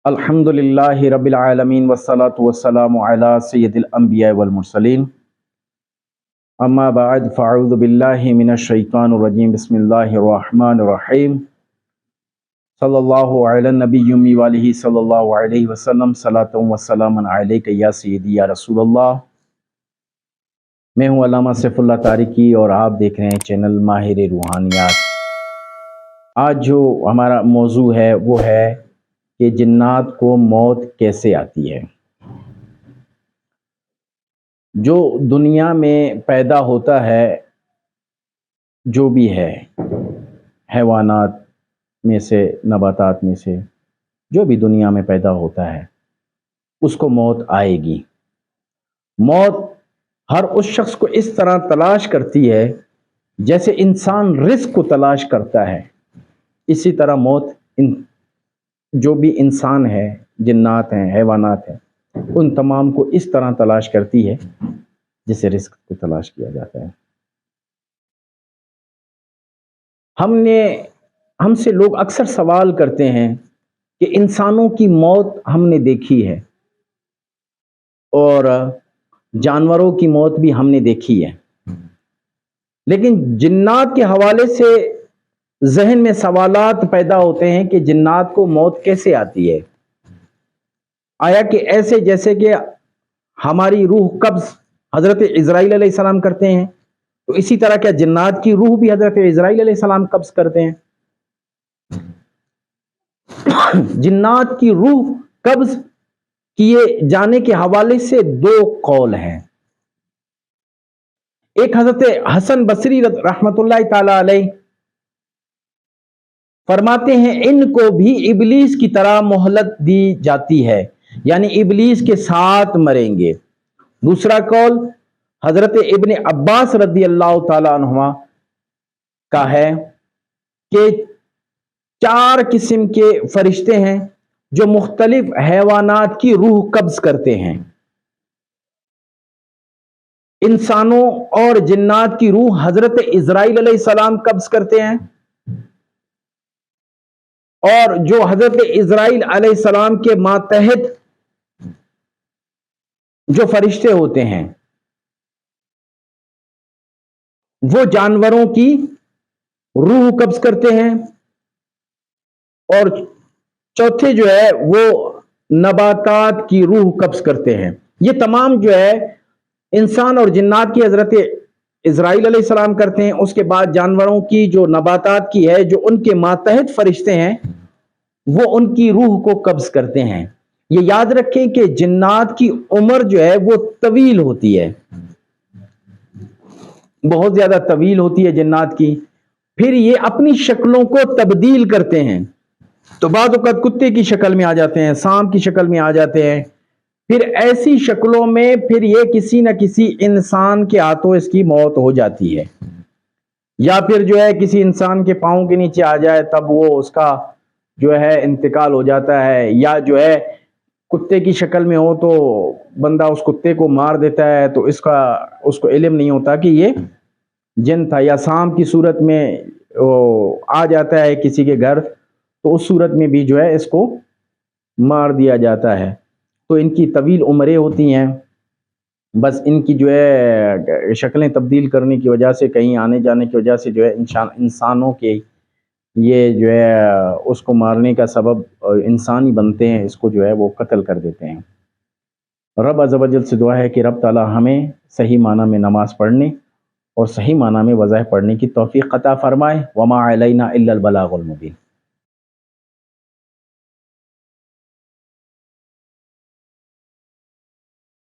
الحمد للہ رب العالمین والصلاة والسلام علی سید الانبیاء والمرسلین اما بعد فاعوذ باللہ من الشیطان الرجیم بسم اللہ الرحمن الرحیم صلی اللہ علی النبی امی والہ صلی اللہ علیہ وسلم صلاۃ وسلام علیک یا سیدی یا رسول اللہ۔ میں ہوں علامہ سیف اللہ تارکی اور آپ دیکھ رہے ہیں چینل ماہر روحانیات۔ آج جو ہمارا موضوع ہے وہ ہے کہ جنات کو موت کیسے آتی ہے۔ جو دنیا میں پیدا ہوتا ہے، جو بھی ہے، حیوانات میں سے، نباتات میں سے، جو بھی دنیا میں پیدا ہوتا ہے اس کو موت آئے گی۔ موت ہر اس شخص کو اس طرح تلاش کرتی ہے جیسے انسان رزق کو تلاش کرتا ہے، اسی طرح موت جو بھی انسان ہے، جنات ہیں، حیوانات ہیں، ان تمام کو اس طرح تلاش کرتی ہے جسے رزق کو تلاش کیا جاتا ہے۔ ہم سے لوگ اکثر سوال کرتے ہیں کہ انسانوں کی موت ہم نے دیکھی ہے اور جانوروں کی موت بھی ہم نے دیکھی ہے، لیکن جنات کے حوالے سے ذہن میں سوالات پیدا ہوتے ہیں کہ جنات کو موت کیسے آتی ہے۔ آیا کہ ایسے جیسے کہ ہماری روح قبض حضرت عزرائیل علیہ السلام کرتے ہیں، تو اسی طرح کیا جنات کی روح بھی حضرت عزرائیل علیہ السلام قبض کرتے ہیں؟ جنات کی روح قبض کیے جانے کے حوالے سے دو قول ہیں۔ ایک حضرت حسن بصری رحمت اللہ تعالی علیہ فرماتے ہیں ان کو بھی ابلیس کی طرح مہلت دی جاتی ہے، یعنی ابلیس کے ساتھ مریں گے۔ دوسرا قول حضرت ابن عباس رضی اللہ تعالی عنہما کا ہے کہ 4 قسم کے فرشتے ہیں جو مختلف حیوانات کی روح قبض کرتے ہیں۔ انسانوں اور جنات کی روح حضرت عزرائیل علیہ السلام قبض کرتے ہیں، اور جو حضرت عزرائیل علیہ السلام کے ماتحت جو فرشتے ہوتے ہیں وہ جانوروں کی روح قبض کرتے ہیں، اور چوتھے جو ہے وہ نباتات کی روح قبض کرتے ہیں۔ یہ تمام جو ہے انسان اور جنات کی حضرت عزرائیل علیہ السلام کرتے ہیں، اس کے بعد جانوروں کی جو نباتات کی ہے جو ان کے ماتحت فرشتے ہیں وہ ان کی روح کو قبض کرتے ہیں۔ یہ یاد رکھیں کہ جنات کی عمر جو ہے وہ طویل ہوتی ہے، بہت زیادہ طویل ہوتی ہے جنات کی۔ پھر یہ اپنی شکلوں کو تبدیل کرتے ہیں، تو بعض اوقات کتے کی شکل میں آ جاتے ہیں، سانپ کی شکل میں آ جاتے ہیں، پھر ایسی شکلوں میں پھر یہ کسی نہ کسی انسان کے ہاتھوں اس کی موت ہو جاتی ہے، یا پھر جو ہے کسی انسان کے پاؤں کے نیچے آ جائے تب وہ اس کا جو ہے انتقال ہو جاتا ہے، یا جو ہے کتے کی شکل میں ہو تو بندہ اس کتے کو مار دیتا ہے تو اس کو علم نہیں ہوتا کہ یہ جن تھا، یا سانپ کی صورت میں آ جاتا ہے کسی کے گھر تو اس صورت میں بھی جو ہے اس کو مار دیا جاتا ہے۔ تو ان کی طویل عمریں ہوتی ہیں، بس ان کی جو ہے شکلیں تبدیل کرنے کی وجہ سے، کہیں آنے جانے کی وجہ سے جو ہے انسانوں کے یہ جو ہے اس کو مارنے کا سبب انسان ہی بنتے ہیں، اس کو جو ہے وہ قتل کر دیتے ہیں۔ رب عز و جل سے دعا ہے کہ رب تعالی ہمیں صحیح معنی میں نماز پڑھنے اور صحیح معنی میں وظائف پڑھنے کی توفیق عطا فرمائے۔ وما علینا الا البلاغ المبین۔